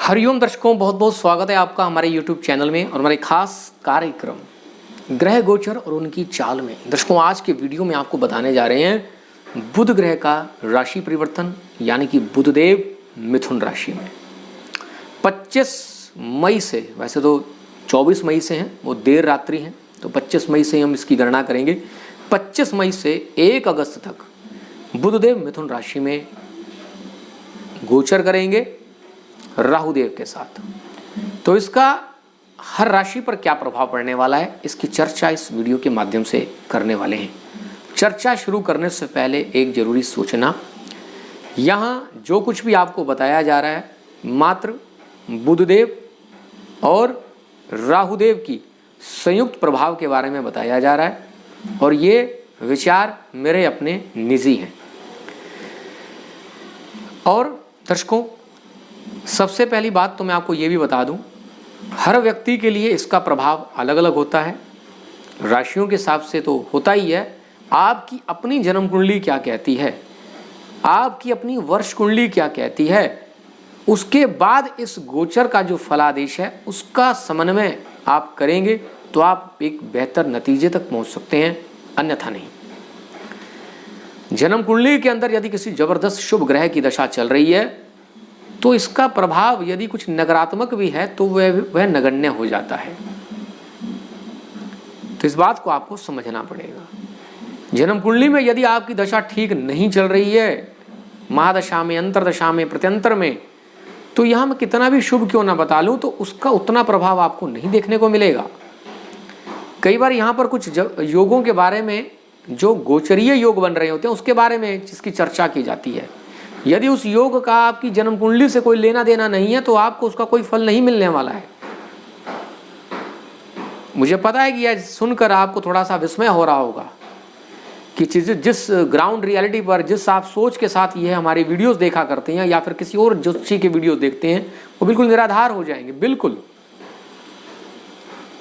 हरिओम दर्शकों, बहुत बहुत स्वागत है आपका हमारे YouTube चैनल में और हमारे खास कार्यक्रम ग्रह गोचर और उनकी चाल में। दर्शकों, आज के वीडियो में आपको बताने जा रहे हैं बुध ग्रह का राशि परिवर्तन, यानी कि बुधदेव मिथुन राशि में 25 मई से, वैसे तो 24 मई से हैं, वो देर रात्रि हैं, तो 25 मई से हम इसकी गणना करेंगे। 25 मई से 1 अगस्त तक बुधदेव मिथुन राशि में गोचर करेंगे राहुदेव के साथ। तो इसका हर राशि पर क्या प्रभाव पड़ने वाला है, इसकी चर्चा इस वीडियो के माध्यम से करने वाले हैं। चर्चा शुरू करने से पहले एक जरूरी सूचना, यहाँ जो कुछ भी आपको बताया जा रहा है मात्र बुधदेव और राहुदेव की संयुक्त प्रभाव के बारे में बताया जा रहा है और ये विचार मेरे अपने निजी हैं। और दर्शकों, सबसे पहली बात तो मैं आपको ये भी बता दूं, हर व्यक्ति के लिए इसका प्रभाव अलग अलग होता है। राशियों के हिसाब से तो होता ही है। आपकी अपनी जन्म कुंडली क्या कहती है, आपकी अपनी वर्ष कुंडली क्या कहती है, उसके बाद इस गोचर का जो फलादेश है उसका समन्वय आप करेंगे तो आप एक बेहतर नतीजे तक पहुंच सकते हैं, अन्यथा नहीं। जन्म कुंडली के अंदर यदि किसी जबरदस्त शुभ ग्रह की दशा चल रही है तो इसका प्रभाव यदि कुछ नकारात्मक भी है तो वह नगण्य हो जाता है। तो इस बात को आपको समझना पड़ेगा। जन्म कुंडली में यदि आपकी दशा ठीक नहीं चल रही है, महादशा में, अंतरदशा में, प्रत्यंतर में, तो यहां मैं कितना भी शुभ क्यों ना बता लूं तो उसका उतना प्रभाव आपको नहीं देखने को मिलेगा। कई बार यहां पर कुछ योगों के बारे में, जो गोचरीय योग बन रहे होते हैं उसके बारे में जिसकी चर्चा की जाती है, यदि उस योग का आपकी जन्म कुंडली से कोई लेना देना नहीं है तो आपको उसका कोई फल नहीं मिलने वाला है। मुझे पता है कि यह सुनकर आपको थोड़ा सा विस्मय हो रहा होगा कि जिस ग्राउंड रियलिटी पर, जिस आप सोच के साथ ये हमारी वीडियोस देखा करते हैं या फिर किसी और ज्योतिषी के वीडियोस देखते हैं, वो बिल्कुल निराधार हो जाएंगे। बिल्कुल,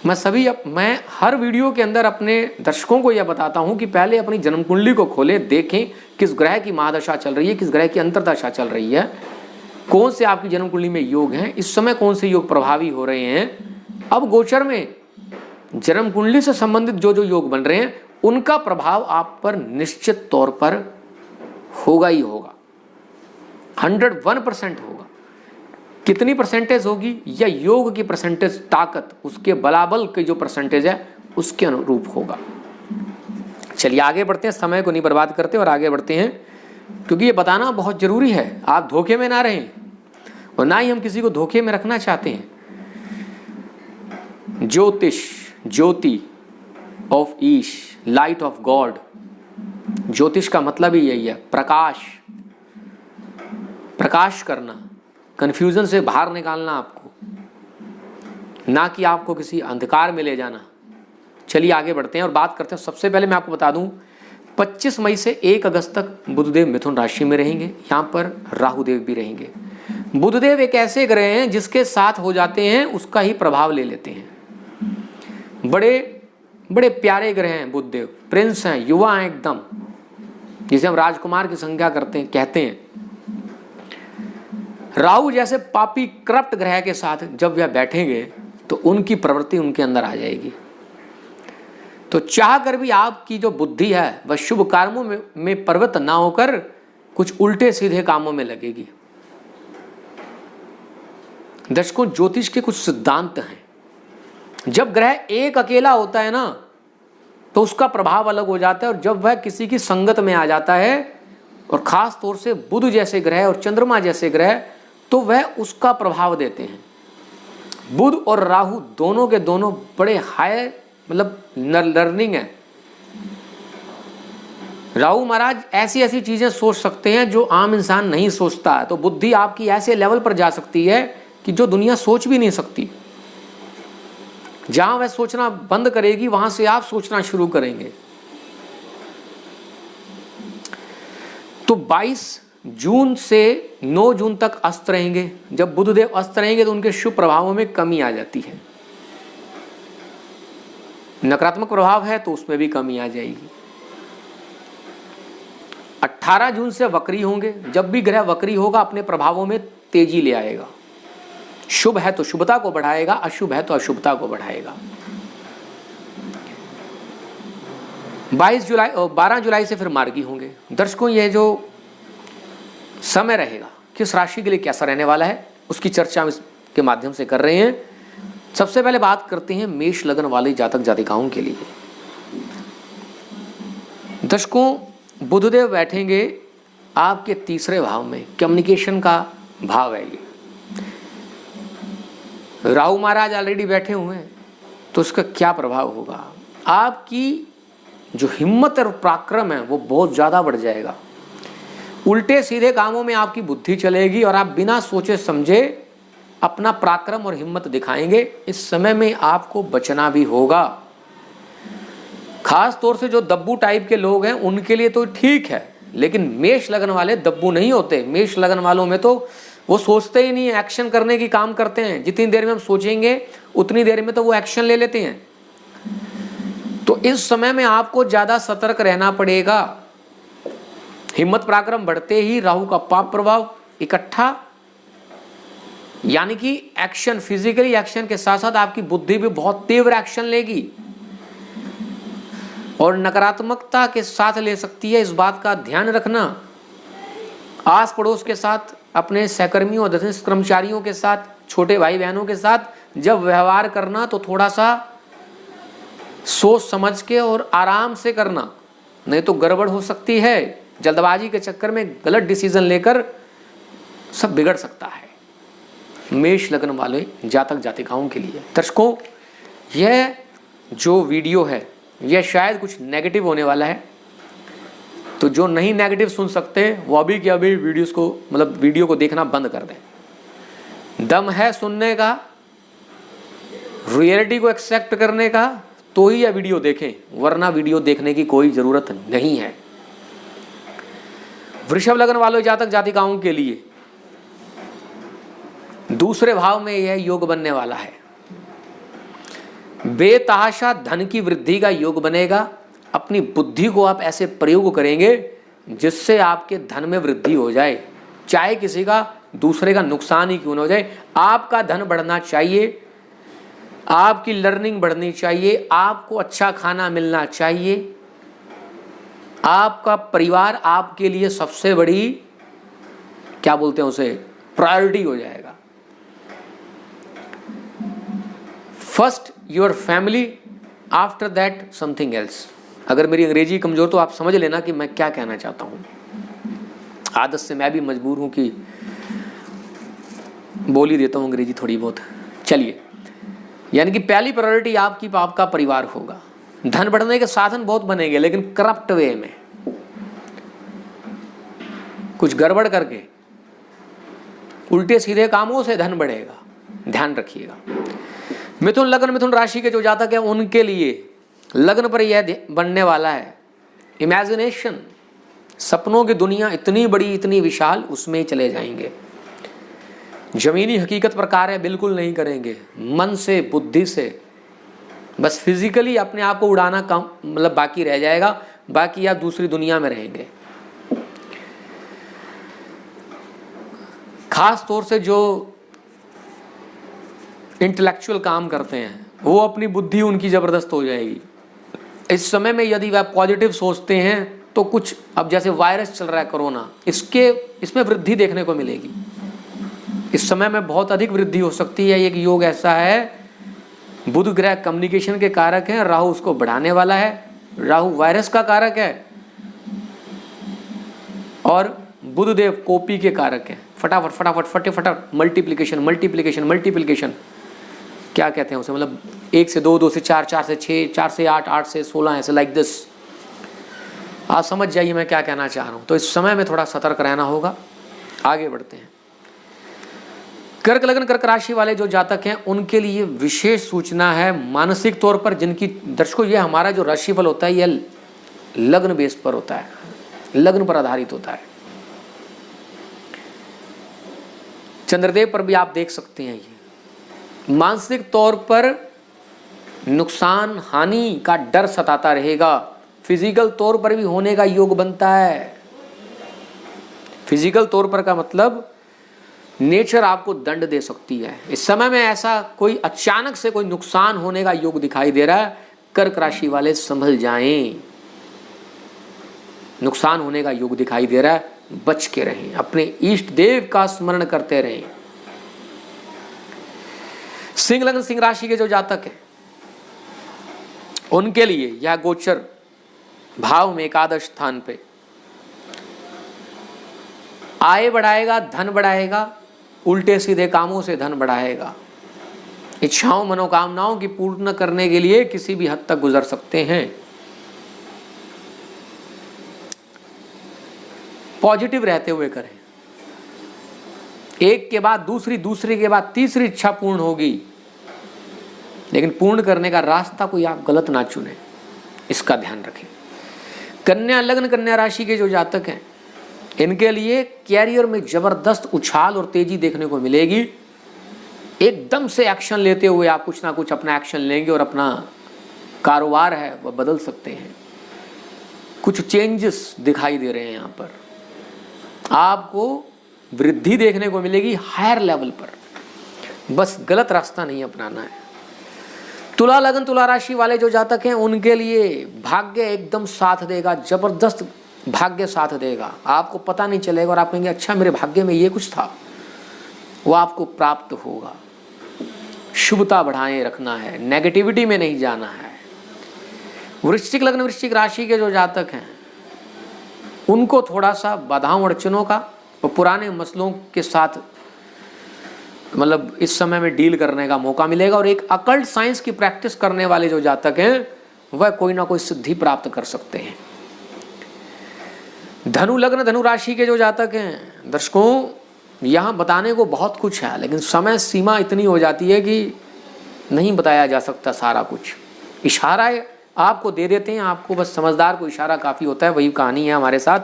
मैं हर वीडियो के अंदर अपने दर्शकों को यह बताता हूं कि पहले अपनी जन्म कुंडली को खोलें, देखें किस ग्रह की महादशा चल रही है, किस ग्रह की अंतरदशा चल रही है, कौन से आपकी जन्म कुंडली में योग हैं, इस समय कौन से योग प्रभावी हो रहे हैं। अब गोचर में जन्म कुंडली से संबंधित जो जो योग बन रहे हैं उनका प्रभाव आप पर निश्चित तौर पर होगा ही होगा, 101% होगा। कितनी परसेंटेज होगी, या योग की परसेंटेज ताकत, उसके बलाबल के जो परसेंटेज है उसके अनुरूप होगा। चलिए आगे बढ़ते हैं, समय को नहीं बर्बाद करते और आगे बढ़ते हैं, क्योंकि ये बताना बहुत जरूरी है। आप धोखे में ना रहें और ना ही हम किसी को धोखे में रखना चाहते हैं। ज्योतिष, ज्योति ऑफ ईश, लाइट ऑफ गॉड, ज्योतिष का मतलब ही यही है, प्रकाश, प्रकाश करना, कंफ्यूजन से बाहर निकालना आपको, ना कि आपको किसी अंधकार में ले जाना। चलिए आगे बढ़ते हैं और बात करते हैं। सबसे पहले मैं आपको बता दूं, 25 मई से 1 अगस्त तक बुधदेव मिथुन राशि में रहेंगे। यहाँ पर राहुदेव भी रहेंगे। बुधदेव एक ऐसे ग्रह हैं जिसके साथ हो जाते हैं उसका ही प्रभाव ले लेते हैं। बड़े बड़े प्यारे ग्रह हैं बुधदेव, प्रिंस हैं, युवा हैं एकदम, जिसे हम राजकुमार की संज्ञा कहते हैं। राहु जैसे पापी करप्ट ग्रह के साथ जब वह बैठेंगे तो उनकी प्रवृत्ति उनके अंदर आ जाएगी। तो चाह कर भी आपकी जो बुद्धि है वह शुभ कर्मों में प्रवृत्त ना होकर कुछ उल्टे सीधे कामों में लगेगी। दर्शकों, ज्योतिष के कुछ सिद्धांत हैं। जब ग्रह एक अकेला होता है ना तो उसका प्रभाव अलग हो जाता है, और जब वह किसी की संगत में आ जाता है, और खास तौर से बुध जैसे ग्रह और चंद्रमा जैसे ग्रह, तो वह उसका प्रभाव देते हैं। बुध और राहु दोनों के दोनों बड़े हाई, मतलब लर्निंग है। राहु महाराज ऐसी ऐसी चीजें सोच सकते हैं जो आम इंसान नहीं सोचता है। तो बुद्धि आपकी ऐसे लेवल पर जा सकती है कि जो दुनिया सोच भी नहीं सकती। जहां वह सोचना बंद करेगी वहां से आप सोचना शुरू करेंगे। तो 22 जून से 9 जून तक अस्त रहेंगे। जब बुधदेव अस्त रहेंगे तो उनके शुभ प्रभावों में कमी आ जाती है। नकारात्मक प्रभाव है तो उसमें भी कमी आ जाएगी। 18 जून से वक्री होंगे। जब भी ग्रह वक्री होगा अपने प्रभावों में तेजी ले आएगा। शुभ है तो शुभता को बढ़ाएगा, अशुभ है तो अशुभता को बढ़ाएगा। 12 जुलाई से फिर मार्गी होंगे। दर्शकों, ये जो समय रहेगा किस राशि के लिए कैसा रहने वाला है उसकी चर्चा हम इसके माध्यम से कर रहे हैं। सबसे पहले बात करते हैं मेष लग्न वाले जातक जातिकाओं के लिए। दर्शकों, बुधदेव बैठेंगे आपके तीसरे भाव में, कम्युनिकेशन का भाव है ये। राहु महाराज ऑलरेडी बैठे हुए हैं, तो उसका क्या प्रभाव होगा? आपकी जो हिम्मत और पराक्रम है वो बहुत ज़्यादा बढ़ जाएगा। उल्टे सीधे कामों में आपकी बुद्धि चलेगी और आप बिना सोचे समझे अपना पराक्रम और हिम्मत दिखाएंगे। इस समय में आपको बचना भी होगा। खास तौर से जो दब्बू टाइप के लोग हैं उनके लिए तो ठीक है, लेकिन मेष लगन वाले दब्बू नहीं होते। मेष लगन वालों में तो वो सोचते ही नहीं है, एक्शन करने की काम करते हैं। जितनी देर में हम सोचेंगे उतनी देर में तो वो एक्शन ले लेते हैं। तो इस समय में आपको ज्यादा सतर्क रहना पड़ेगा। हिम्मत पराक्रम बढ़ते ही राहु का पाप प्रभाव इकट्ठा, यानी कि एक्शन, फिजिकली एक्शन के साथ साथ आपकी बुद्धि भी बहुत तीव्र एक्शन लेगी और नकारात्मकता के साथ ले सकती है। इस बात का ध्यान रखना। आस पड़ोस के साथ, अपने सहकर्मियों, अधीनस्थ कर्मचारियों के साथ, छोटे भाई बहनों के साथ जब व्यवहार करना तो थोड़ा सा सोच समझ के और आराम से करना, नहीं तो गड़बड़ हो सकती है। जल्दबाजी के चक्कर में गलत डिसीजन लेकर सब बिगड़ सकता है। मेष लग्न वाले जातक जातिकाओं के लिए दर्शकों, यह जो वीडियो है यह शायद कुछ नेगेटिव होने वाला है, तो जो नहीं नेगेटिव सुन सकते वो अभी के अभी वीडियो को देखना बंद कर दें। दम है सुनने का, रियलिटी को एक्सेप्ट करने का, तो ही यह वीडियो देखें, वरना वीडियो देखने की कोई जरूरत नहीं है। वृषभ लग्न वालों जातक जातिकाओं के लिए दूसरे भाव में यह योग बनने वाला है। बेतहाशा धन की वृद्धि का योग बनेगा। अपनी बुद्धि को आप ऐसे प्रयोग करेंगे जिससे आपके धन में वृद्धि हो जाए, चाहे किसी का दूसरे का नुकसान ही क्यों न हो जाए। आपका धन बढ़ना चाहिए, आपकी लर्निंग बढ़नी चाहिए, आपको अच्छा खाना मिलना चाहिए। आपका परिवार आपके लिए सबसे बड़ी, क्या बोलते हैं उसे, प्रायोरिटी हो जाएगा। First your family, after that something else. अगर मेरी अंग्रेजी कमजोर तो आप समझ लेना कि मैं क्या कहना चाहता हूं। आदत से मैं भी मजबूर हूं कि बोल ही देता हूं अंग्रेजी थोड़ी बहुत। चलिए, यानी कि पहली प्रायोरिटी आपका परिवार होगा। धन बढ़ने के साधन बहुत बनेंगे, लेकिन करप्ट वे में, कुछ गड़बड़ करके उल्टे सीधे कामों से धन बढ़ेगा, ध्यान रखिएगा। मिथुन लग्न, मिथुन राशि के जो जातक हैं उनके लिए लग्न पर यह बनने वाला है इमेजिनेशन, सपनों की दुनिया इतनी बड़ी, इतनी विशाल, उसमें ही चले जाएंगे। जमीनी हकीकत पर कार्य बिल्कुल नहीं करेंगे, मन से, बुद्धि से, बस फिजिकली अपने आप को उड़ाना कम बाकी रह जाएगा, बाकी आप दूसरी दुनिया में रहेंगे। खास तौर से जो इंटेलेक्चुअल काम करते हैं वो अपनी बुद्धि उनकी जबरदस्त हो जाएगी। इस समय में यदि वह पॉजिटिव सोचते हैं तो कुछ, अब जैसे वायरस चल रहा है कोरोना, इसमें वृद्धि देखने को मिलेगी। इस समय में बहुत अधिक वृद्धि हो सकती है। एक योग ऐसा है, बुध ग्रह कम्युनिकेशन के कारक है, राहु उसको बढ़ाने वाला है। राहु वायरस का कारक है और बुध देव कॉपी के कारक है। फटाफट फटाफट फटाफट मल्टीप्लिकेशन, क्या कहते हैं उसे, 1 से 2, 2 से 4, 4 से 6, 4 से 8, 8 से 16, ऐसे लाइक दिस। आप समझ जाइए मैं क्या कहना चाह रहा हूं। तो इस समय में थोड़ा सतर्क रहना होगा। आगे बढ़ते हैं। कर्क लग्न, कर्क राशि वाले जो जातक हैं उनके लिए विशेष सूचना है। मानसिक तौर पर जिनकी, दर्शकों ये हमारा जो राशिफल होता है यह लग्न बेस पर होता है, लग्न पर आधारित होता है। चंद्रदेव पर भी आप देख सकते हैं। ये मानसिक तौर पर नुकसान, हानि का डर सताता रहेगा। फिजिकल तौर पर भी होने का योग बनता है। फिजिकल तौर पर का मतलब नेचर आपको दंड दे सकती है। इस समय में ऐसा कोई अचानक से कोई नुकसान होने का योग दिखाई दे रहा है। कर्क राशि वाले संभल जाएं, नुकसान होने का योग दिखाई दे रहा है, बच के रहें, अपने इष्ट देव का स्मरण करते रहें। सिंह लग्न सिंह राशि के जो जातक हैं उनके लिए यह गोचर भाव में एकादश स्थान पे आय बढ़ाएगा, धन बढ़ाएगा, उल्टे सीधे कामों से धन बढ़ाएगा। इच्छाओं मनोकामनाओं की पूर्ण करने के लिए किसी भी हद तक गुजर सकते हैं। पॉजिटिव रहते हुए करें, एक के बाद दूसरी, दूसरी के बाद तीसरी इच्छा पूर्ण होगी, लेकिन पूर्ण करने का रास्ता कोई आप गलत ना चुने, इसका ध्यान रखें। कन्या लग्न कन्या राशि के जो जातक हैं इनके लिए कैरियर में जबरदस्त उछाल और तेजी देखने को मिलेगी। एकदम से एक्शन लेते हुए आप कुछ ना कुछ अपना एक्शन लेंगे और अपना कारोबार है वह बदल सकते हैं। कुछ चेंजेस दिखाई दे रहे हैं यहाँ पर, आपको वृद्धि देखने को मिलेगी हायर लेवल पर, बस गलत रास्ता नहीं अपनाना है। तुला लग्न तुला राशि वाले जो जातक हैं उनके लिए भाग्य एकदम साथ देगा, जबरदस्त भाग्य साथ देगा, आपको पता नहीं चलेगा और आप कहेंगे अच्छा मेरे भाग्य में ये कुछ था, वो आपको प्राप्त होगा। शुभता बढ़ाए रखना है, नेगेटिविटी में नहीं जाना है। वृश्चिक लग्न वृश्चिक राशि के जो जातक हैं उनको थोड़ा सा बाधाओं अड़चनों का और पुराने मसलों के साथ मतलब इस समय में डील करने का मौका मिलेगा। और एक अकल्ट साइंस की प्रैक्टिस करने वाले जो जातक हैं वह कोई ना कोई सिद्धि प्राप्त कर सकते हैं। धनु लग्न धनु राशि के जो जातक हैं दर्शकों, यहाँ बताने को बहुत कुछ है, लेकिन समय सीमा इतनी हो जाती है कि नहीं बताया जा सकता सारा कुछ। इशारा आपको दे देते हैं, आपको बस समझदार को इशारा काफ़ी होता है, वही कहानी है हमारे साथ।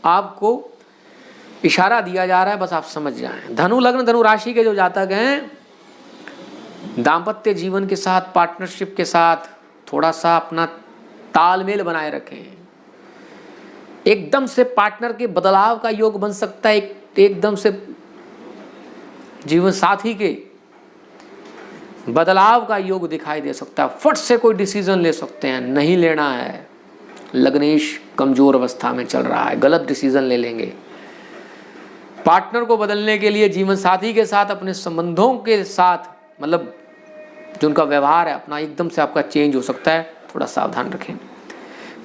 आपको इशारा दिया जा रहा है, बस आप समझ जाएं। धनु लग्न धनु राशि के जो जातक हैं दाम्पत्य जीवन के साथ, पार्टनरशिप के साथ थोड़ा सा अपना तालमेल बनाए रखें। एकदम से पार्टनर के बदलाव का योग बन सकता है, एकदम से जीवन साथी के बदलाव का योग दिखाई दे सकता है। फट से कोई डिसीजन ले सकते हैं, नहीं लेना है। लग्नेश कमजोर अवस्था में चल रहा है, गलत डिसीजन ले लेंगे। पार्टनर को बदलने के लिए जीवन साथी के साथ, अपने संबंधों के साथ, मतलब जो उनका व्यवहार है अपना, एकदम से आपका चेंज हो सकता है, थोड़ा सावधान रखें।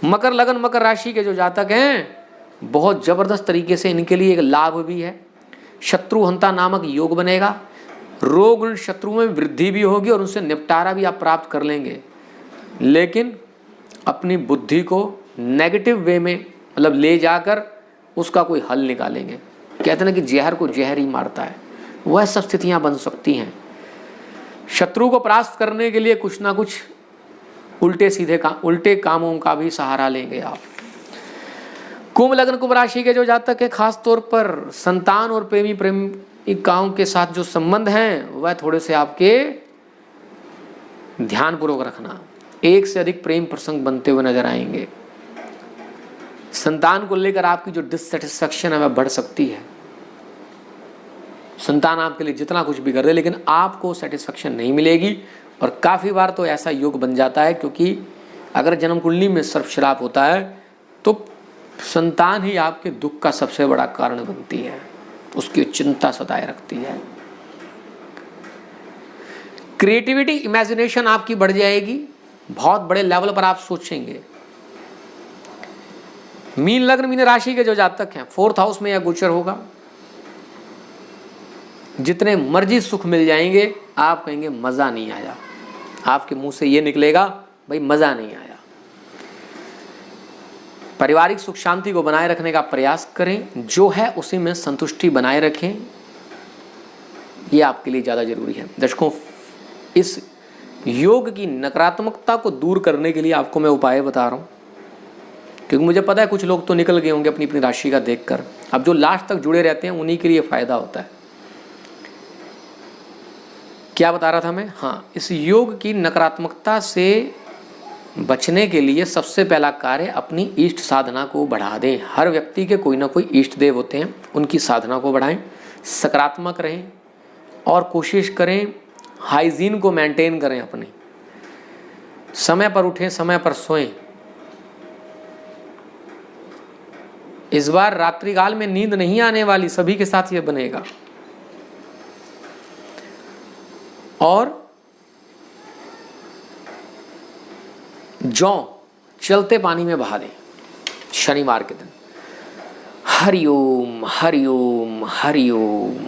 मकर लग्न मकर राशि के जो जातक हैं बहुत जबरदस्त तरीके से इनके लिए एक लाभ भी है। शत्रुहंता नामक योग बनेगा, रोग शत्रु में वृद्धि भी होगी और उनसे निपटारा भी आप प्राप्त कर लेंगे, लेकिन अपनी बुद्धि को नेगेटिव वे में मतलब ले जाकर उसका कोई हल निकालेंगे। कहते हैं ना कि जहर को जहर ही मारता है, वह सब स्थितियां बन सकती हैं। शत्रु को परास्त करने के लिए कुछ ना कुछ उल्टे कामों का भी सहारा लेंगे आप। कुंभ लग्न कुंभ राशि के जो जातक है खास तौर पर संतान और प्रेमिकाओं के साथ जो संबंध हैं वह थोड़े से आपके ध्यानपूर्वक रखना। एक से अधिक प्रेम प्रसंग बनते हुए नजर आएंगे। संतान को लेकर आपकी जो डिससेटिस्फैक्शन है वह बढ़ सकती है। संतान आपके लिए जितना कुछ भी कर दे लेकिन आपको सेटिस्फैक्शन नहीं मिलेगी, और काफ़ी बार तो ऐसा योग बन जाता है, क्योंकि अगर जन्म कुंडली में सर्पश्राप होता है तो संतान ही आपके दुख का सबसे बड़ा कारण बनती है, उसकी चिंता सताए रखती है। क्रिएटिविटी इमेजिनेशन आपकी बढ़ जाएगी, बहुत बड़े लेवल पर आप सोचेंगे। मीन लग्न मीन राशि के जो जातक हैं 4th हाउस में यह गोचर होगा। जितने मर्जी सुख मिल जाएंगे, आप कहेंगे मजा नहीं आया, आपके मुंह से ये निकलेगा भाई मजा नहीं आया। पारिवारिक सुख शांति को बनाए रखने का प्रयास करें, जो है उसी में संतुष्टि बनाए रखें, यह आपके लिए ज़्यादा जरूरी है। दर्शकों, इस योग की नकारात्मकता को दूर करने के लिए आपको मैं उपाय बता रहा हूँ, क्योंकि मुझे पता है कुछ लोग तो निकल गए होंगे अपनी अपनी राशि का देखकर। अब जो लास्ट तक जुड़े रहते हैं उन्हीं के लिए फायदा होता है। क्या बता रहा था मैं? हाँ, इस योग की नकारात्मकता से बचने के लिए सबसे पहला कार्य अपनी इष्ट साधना को बढ़ा दें। हर व्यक्ति के कोई ना कोई इष्ट देव होते हैं, उनकी साधना को बढ़ाएं। सकारात्मक रहें और कोशिश करें हाइजीन को मेंटेन करें अपने, समय पर उठें, समय पर सोएं। इस बार रात्रिकाल में नींद नहीं आने वाली, सभी के साथ ये बनेगा। और जौ चलते पानी में बहा दें शनिवार के दिन। हरिओम हरिओम हरिओम।